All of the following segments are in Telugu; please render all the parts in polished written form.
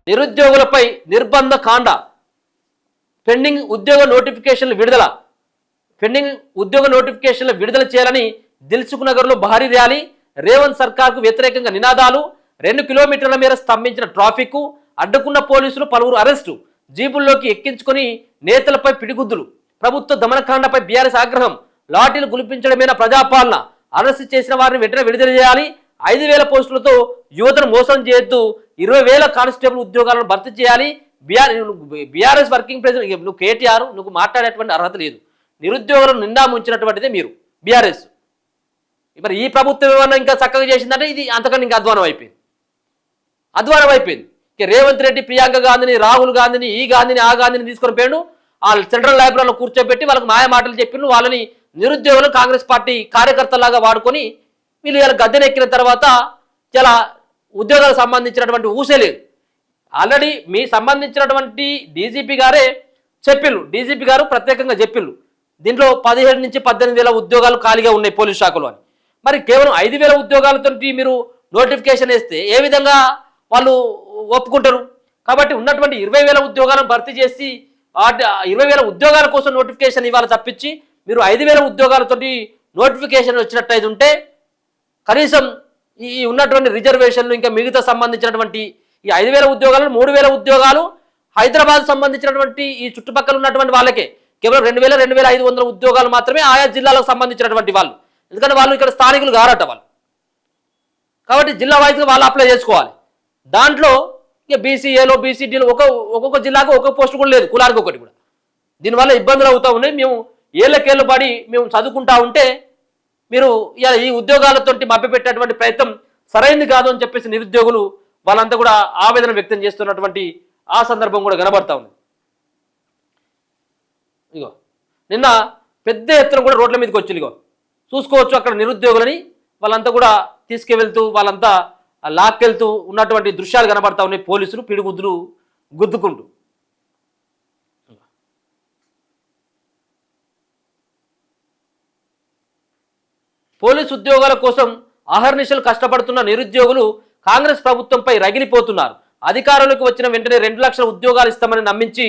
నిరుద్యోగులపై నిర్బంధ కాండ, పెండింగ్ ఉద్యోగ నోటిఫికేషన్లు విడుదల. పెండింగ్ ఉద్యోగ నోటిఫికేషన్లు విడుదల చేయాలని దిల్సుఖ్ నగర్లో భారీ ర్యాలీ, రేవంత్ సర్కార్కు వ్యతిరేకంగా నినాదాలు, 2 కిలోమీటర్ల మేర స్తంభించిన ట్రాఫిక్, అడ్డుకున్న పోలీసులు, పలువురు అరెస్టు, జీబుల్లోకి ఎక్కించుకొని నేతలపై పిడిగుద్దులు, ప్రభుత్వ దమనకాండపై బీఆర్ఎస్ ఆగ్రహం, లాఠీలు గులిపించడమేనా ప్రజాపాలన, అరెస్టు చేసిన వారిని వెంటనే విడుదల చేయాలి, 5,000 పోస్టులతో యువతను మోసం చేయొద్దు, 20,000 కానిస్టేబుల్ ఉద్యోగాలను భర్తీ చేయాలి. బీఆర్ఎస్ వర్కింగ్ ప్రెసిడెంట్ నువ్వు కేటీఆర్, నువ్వు మాట్లాడేటువంటి అర్హత లేదు. నిరుద్యోగులను నిండా ముంచినటువంటిదే మీరు బీఆర్ఎస్. మరి ఈ ప్రభుత్వం ఏమన్నా ఇంకా చక్కగా చేసిందంటే ఇది అంతకన్నా ఇంకా అధ్వానం అయిపోయింది. రేవంత్ రెడ్డి ప్రియాంక గాంధీని, రాహుల్ గాంధీని, ఈ గాంధీని, ఆ గాంధీని తీసుకొని పోయాడు, ఆ సెంట్రల్ లైబ్రరీలో కూర్చోబెట్టి వాళ్ళకి మాయ మాటలు చెప్పిండు. వాళ్ళని నిరుద్యోగులు కాంగ్రెస్ పార్టీ కార్యకర్తలాగా వాడుకొని వీళ్ళు ఇలా గద్దెనెక్కిన తర్వాత చాలా ఉద్యోగాలకు సంబంధించినటువంటి ఊసే లేదు. ఆల్రెడీ మీ సంబంధించినటువంటి డీజీపీ గారే చెప్పిళ్ళు, డీజీపీ గారు ప్రత్యేకంగా చెప్పిళ్ళు దీంట్లో 17 నుంచి 18,000 ఉద్యోగాలు ఖాళీగా ఉన్నాయి పోలీస్ శాఖలో అని. మరి కేవలం 5,000 ఉద్యోగాలతో మీరు నోటిఫికేషన్ వేస్తే ఏ విధంగా వాళ్ళు ఒప్పుకుంటారు? కాబట్టి ఉన్నటువంటి 20,000 ఉద్యోగాలను భర్తీ చేసి 20,000 ఉద్యోగాల కోసం నోటిఫికేషన్ ఇవ్వాలి తప్పించి మీరు 5,000 ఉద్యోగాలతోటి నోటిఫికేషన్ వచ్చినట్టయితే ఉంటే కనీసం ఈ ఉన్నటువంటి రిజర్వేషన్లు ఇంకా మిగతా సంబంధించినటువంటి ఈ 5,000 ఉద్యోగాలు, 3,000 ఉద్యోగాలు హైదరాబాద్ సంబంధించినటువంటి ఈ చుట్టుపక్కల ఉన్నటువంటి వాళ్ళకే, కేవలం 2,000, 2,500 ఉద్యోగాలు మాత్రమే ఆయా జిల్లాలకు సంబంధించినటువంటి వాళ్ళు. ఎందుకంటే వాళ్ళు ఇక్కడ స్థానికులు గారట వాళ్ళు. కాబట్టి జిల్లా వైజ్గా వాళ్ళు అప్లై చేసుకోవాలి. దాంట్లో ఇక బీసీఏలో, బీసీడీలో ఒక్కొక్క జిల్లాకు ఒక్కొక్క పోస్టు కూడా లేదు, కులానికి ఒకటి కూడా. దీనివల్ల ఇబ్బందులు అవుతూ ఉన్నాయి. మేము ఏళ్ళకేళ్ళు పడి మేము చదువుకుంటా ఉంటే మీరు ఈ ఉద్యోగాలతో మభ్యపెట్టేటువంటి ప్రయత్నం సరైంది కాదు అని చెప్పేసి నిరుద్యోగులు వాళ్ళంతా కూడా ఆవేదన వ్యక్తం చేస్తున్నటువంటి ఆ సందర్భం కూడా కనబడతా ఉంది. ఇగో నిన్న పెద్ద ఎత్తున కూడా రోడ్ల మీదకి వచ్చి ఇగో చూసుకోవచ్చు అక్కడ నిరుద్యోగులని వాళ్ళంతా కూడా తీసుకువెళ్తూ వాళ్ళంతా లాక్కెళ్తూ ఉన్నటువంటి దృశ్యాలు కనబడతా ఉన్నాయి. పోలీసులు పిడిగుద్దులు గుద్దుకుంటూ. పోలీసు ఉద్యోగాల కోసం అహర్నిశలు కష్టపడుతున్న నిరుద్యోగులు కాంగ్రెస్ ప్రభుత్వంపై రగిలిపోతున్నారు. అధికారంలోకి వచ్చిన వెంటనే 2 లక్షల ఉద్యోగాలు ఇస్తామని నమ్మించి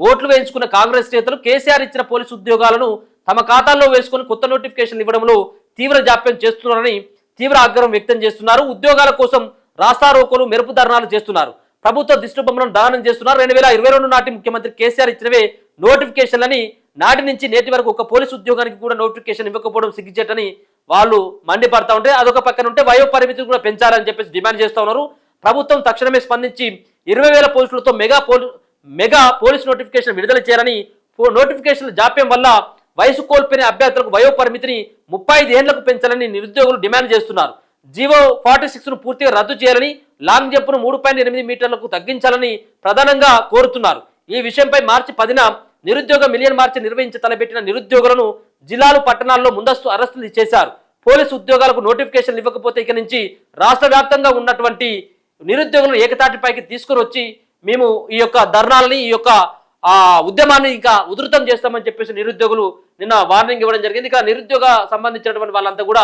ఓట్లు వేయించుకున్న కాంగ్రెస్ నేతలు కేసీఆర్ ఇచ్చిన పోలీసు ఉద్యోగాలను తమ ఖాతాల్లో వేసుకుని కొత్త నోటిఫికేషన్లు ఇవ్వడంలో తీవ్ర జాప్యం చేస్తున్నారని తీవ్ర ఆగ్రహం వ్యక్తం చేస్తున్నారు. ఉద్యోగాల కోసం రాస్తారోకోలు, మెరుపు ధర్నాలు చేస్తున్నారు. ప్రభుత్వ దిష్టిబొమ్మలను దానం చేస్తున్నారు. 2022 నాటి ముఖ్యమంత్రి కేసీఆర్ ఇచ్చినవే నోటిఫికేషన్లని నాటి నుంచి నేటి వరకు ఒక పోలీసు ఉద్యోగానికి కూడా నోటిఫికేషన్ ఇవ్వకపోవడం సిగ్గుచేటని వాళ్ళు మండిపడతా ఉంటే, అదొక పక్కన ఉంటే వయో పరిమితిని కూడా పెంచాలని చెప్పేసి డిమాండ్ చేస్తూ ఉన్నారు. ప్రభుత్వం తక్షణమే స్పందించి 20,000 పోస్టులతో మెగా పోలీసు నోటిఫికేషన్ విడుదల చేయాలని, నోటిఫికేషన్ల జాప్యం వల్ల వయసు కోల్పోయిన అభ్యర్థులకు వయో పరిమితిని 35 ఏళ్లకు పెంచాలని నిరుద్యోగులు డిమాండ్ చేస్తున్నారు. జీవో 46ను పూర్తిగా రద్దు చేయాలని, లాంగ్ జంప్ను 3.8 మీటర్లకు తగ్గించాలని ప్రధానంగా కోరుతున్నారు. ఈ విషయంపై మార్చి 10న నిరుద్యోగ మిలియన్ మార్చి నిర్వహించి తలపెట్టిన నిరుద్యోగులను జిల్లాలు, పట్టణాల్లో ముందస్తు అరెస్టులు చేశారు. పోలీసు ఉద్యోగాలకు నోటిఫికేషన్ ఇవ్వకపోతే ఇక నుంచి రాష్ట్ర వ్యాప్తంగా ఉన్నటువంటి నిరుద్యోగులను ఏకతాటిపైకి తీసుకుని వచ్చి మేము ఈ యొక్క ధర్నాలని, ఈ యొక్క ఉద్యమాన్ని ఇంకా ఉధృతం చేస్తామని చెప్పేసి నిరుద్యోగులు నిన్న వార్నింగ్ ఇవ్వడం జరిగింది. ఇక నిరుద్యోగ సంబంధించినటువంటి వాళ్ళంతా కూడా,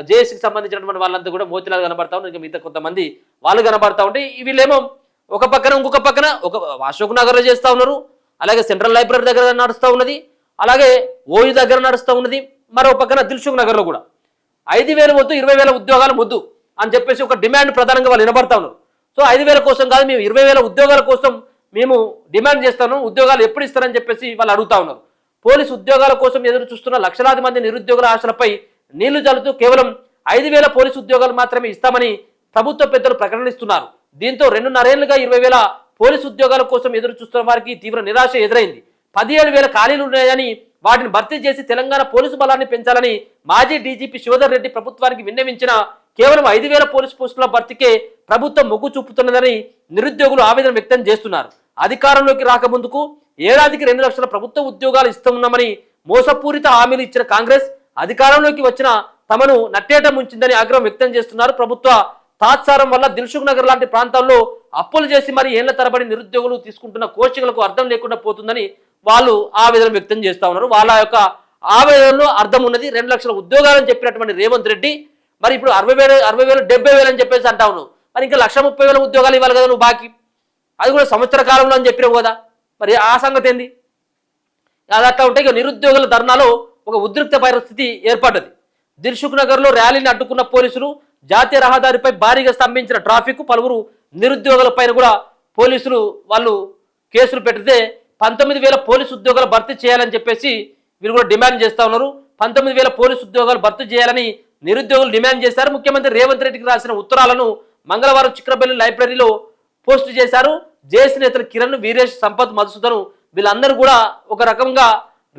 జేఏసీకి సంబంధించినటువంటి వాళ్ళంతా కూడా మోతిలాల్ కనబడతా ఉన్నారు. ఇంకా మిగతా కొంతమంది వాళ్ళు కనబడతా ఉంటే వీళ్ళేమో ఒక పక్కన ఇంకొక పక్కన ఒక అశోక్ నగర్లో చేస్తూ ఉన్నారు, అలాగే సెంట్రల్ లైబ్రరీ దగ్గర నడుస్తూ ఉన్నది, అలాగే ఓయూ దగ్గర నడుస్తూ ఉన్నది, మరో పక్కన దిల్సుఖ్ నగర్లో కూడా 5,000 వద్దు 20,000 ఉద్యోగాలు వద్దు అని చెప్పేసి ఒక డిమాండ్ ప్రధానంగా వాళ్ళు వినబడతా ఉన్నారు. సో 5,000 కోసం కాదు, మేము 20,000 ఉద్యోగాల కోసం మేము డిమాండ్ చేస్తాను, ఉద్యోగాలు ఎప్పుడు ఇస్తారని చెప్పేసి వాళ్ళు అడుగుతా ఉన్నారు. పోలీసు ఉద్యోగాల కోసం ఎదురు చూస్తున్న లక్షలాది మంది నిరుద్యోగుల ఆశలపై నీళ్లు చల్లుతూ కేవలం 5,000 పోలీసు ఉద్యోగాలు మాత్రమే ఇస్తామని ప్రభుత్వ పెద్దలు ప్రకటనిస్తున్నారు. దీంతో 2.5 ఏళ్లుగా 20,000 పోలీసు ఉద్యోగాల కోసం ఎదురు చూస్తున్న వారికి తీవ్ర నిరాశ ఎదురైంది. 17,000 ఖాళీలు ఉన్నాయని, వాటిని భర్తీ చేసి తెలంగాణ పోలీసు బలాన్ని పెంచాలని మాజీ డీజీపీ శివధర్ రెడ్డి ప్రభుత్వానికి విన్నవించిన కేవలం 5,000 పోలీసు పోస్టుల భర్తీకే ప్రభుత్వం మొగ్గు చూపుతున్నదని నిరుద్యోగులు ఆవేదన వ్యక్తం చేస్తున్నారు. అధికారంలోకి రాకముందుకు ఏడాదికి 2 లక్షల ప్రభుత్వ ఉద్యోగాలు ఇస్తున్నామని మోసపూరిత హామీలు ఇచ్చిన కాంగ్రెస్ అధికారంలోకి వచ్చిన తమను నట్టేట ముంచిందని ఆగ్రహం వ్యక్తం చేస్తున్నారు. ప్రభుత్వ తాత్సారం వల్ల దిల్సుఖ్ నగర్ లాంటి ప్రాంతాల్లో అప్పులు చేసి మరి ఏళ్ల తరబడి నిరుద్యోగులు తీసుకుంటున్న కోచింగ్లకు అర్థం లేకుండా పోతుందని వాళ్ళు ఆవేదన వ్యక్తం చేస్తూ ఉన్నారు. వాళ్ళ యొక్క ఆవేదనలో అర్థం ఉన్నది. 2 లక్షల ఉద్యోగాలని చెప్పినటువంటి రేవంత్ రెడ్డి మరి ఇప్పుడు 60,000, 70,000 అని చెప్పేసి అంటా ఉన్నావు. మరి ఇంకా 130,000 ఉద్యోగాలు ఇవ్వాలి కదా నువ్వు బాకీ. అది కూడా సంవత్సర కాలంలో అని చెప్పినావు కదా, మరి ఆ సంగతి ఏంది? అది అట్లా ఉంటే ఇక నిరుద్యోగుల ధర్నాలో ఒక ఉద్రిక్త పరిస్థితి ఏర్పడ్డది. దిల్సుఖ్ నగర్లో ర్యాలీని అడ్డుకున్న పోలీసులు, జాతీయ రహదారిపై భారీగా స్తంభించిన ట్రాఫిక్, పలువురు నిరుద్యోగుల పైన కూడా పోలీసులు వాళ్ళు కేసులు పెడితే 19,000 పోలీసు ఉద్యోగాలు భర్తీ చేయాలని చెప్పేసి వీళ్ళు కూడా డిమాండ్ చేస్తూ ఉన్నారు. 19,000 పోలీసు ఉద్యోగాలు భర్తీ చేయాలని నిరుద్యోగులు డిమాండ్ చేశారు. ముఖ్యమంత్రి రేవంత్ రెడ్డికి రాసిన ఉత్తరాలను మంగళవారం చిక్రబెల్లి లైబ్రరీలో పోస్టు చేశారు. జేఏసీ నేతలు కిరణ్, వీరేష్, సంపత్, మధుసూదన్ వీళ్ళందరూ కూడా ఒక రకంగా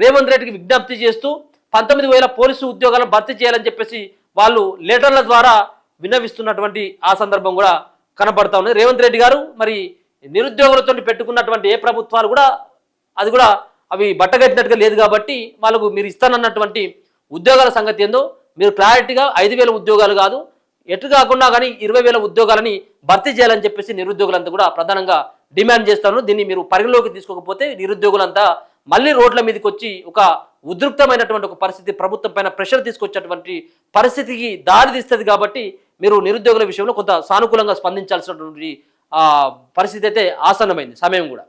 రేవంత్ రెడ్డికి విజ్ఞప్తి చేస్తూ 19,000 పోలీసు ఉద్యోగాలను భర్తీ చేయాలని చెప్పేసి వాళ్ళు లెటర్ల ద్వారా విన్నవిస్తున్నటువంటి ఆ సందర్భం కూడా కనబడతా ఉంది. రేవంత్ రెడ్డి గారు మరి నిరుద్యోగులతో పెట్టుకున్నటువంటి ఏ ప్రభుత్వాలు కూడా అది కూడా అవి బట్టగట్టినట్టుగా లేదు కాబట్టి వాళ్ళకు మీరు ఇస్తానన్నటువంటి ఉద్యోగాల సంగతి ఏందో మీరు క్లారిటీగా 5,000 ఉద్యోగాలు కాదు, ఎటు కాకుండా కానీ 20,000 ఉద్యోగాలని భర్తీ చేయాలని చెప్పేసి నిరుద్యోగులంతా కూడా ప్రధానంగా డిమాండ్ చేస్తాను. దీన్ని మీరు పరిగణలోకి తీసుకోకపోతే నిరుద్యోగులంతా మళ్ళీ రోడ్ల మీదకి వచ్చి ఒక ఉద్రిక్తమైనటువంటి ఒక పరిస్థితి, ప్రభుత్వం పైన ప్రెషర్ తీసుకొచ్చేటువంటి పరిస్థితికి దారి తీస్తుంది. కాబట్టి మీరు నిరుద్యోగుల విషయంలో కొంత సానుకూలంగా స్పందించాల్సినటువంటి పరిస్థితి అయితే ఆసన్నమైంది, సమయం కూడా.